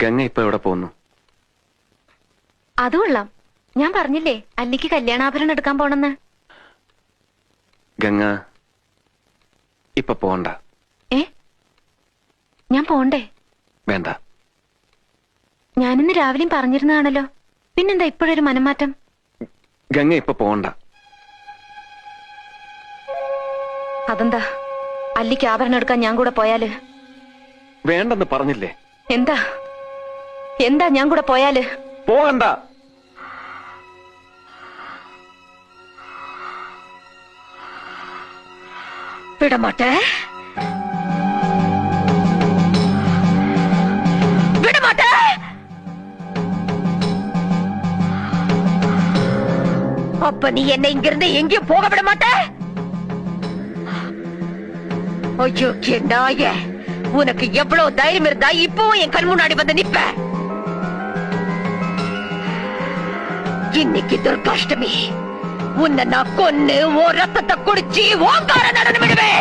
ഗംഗ ഇപ്പൊ എവിടെ പോകുന്നു? അത് കൊള്ളാം. ഞാൻ പറഞ്ഞില്ലേ അല്ലിക്ക് കല്യാണാഭരണം എടുക്കാൻ പോണെന്ന്. ഗംഗ ഇപ്പൊ പോണ്ട. ഞാൻ പോണ്ടേ? വേണ്ട. ഞാനിന്ന് രാവിലെയും പറഞ്ഞിരുന്നതാണല്ലോ, പിന്നെന്താ ഇപ്പോഴൊരു മനംമാറ്റം? ഗംഗ ഇപ്പൊ പോണ്ട. അതെന്താ? അല്ലിക്ക് ആഭരണം എടുക്കാൻ ഞാൻ കൂടെ പോയാല്? വേണ്ടെന്ന് പറഞ്ഞില്ലേ? എന്താ എന്താ ഞാൻ കൂടെ പോയാല്? പോകണ്ട. വിടമാട്ടെ, വിടമാട്ടെ. அப்ப நீ என்ன இங்கிருந்து எங்கேயும் போக விட மாட்ட? ஐயோ நாய, உனக்கு எவ்வளவு தைரியம் இருந்தா இப்பவும் என் கண் முன்னாடி வந்து நிப்ப? இன்னைக்கு துர்காஷ்டமி, உன்னை நான் கொன்னு ஓ ரத்தத்தை குடிச்சு ஓங்கார நடனம் விடுவேன்.